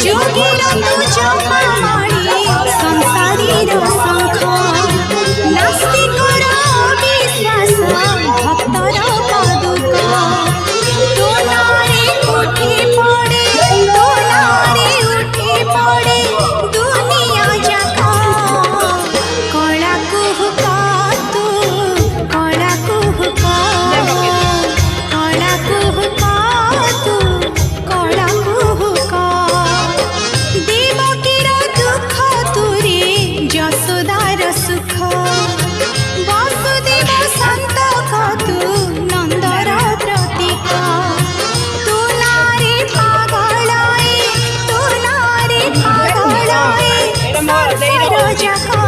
যোগীর তু জপামালি সংসারীর শঙ্খ নাস্তিকর বিশ্বাস ভক্তর পাদুকা তো নারে উঠে পড়ে তো নারে উঠে পড়ে দুনিয়া যাকা কলা কুহুকা তু কলা কুহুকা কলা কুহুকা তু কলা কুহুকা দেবকীর দুঃখ তুরে যশোদার সুখ বাসুদেব সন্তক তু নন্দর প্রতীক তু নারে পাগলায়ে তু নারে পাগলায়ে সংসার যাকা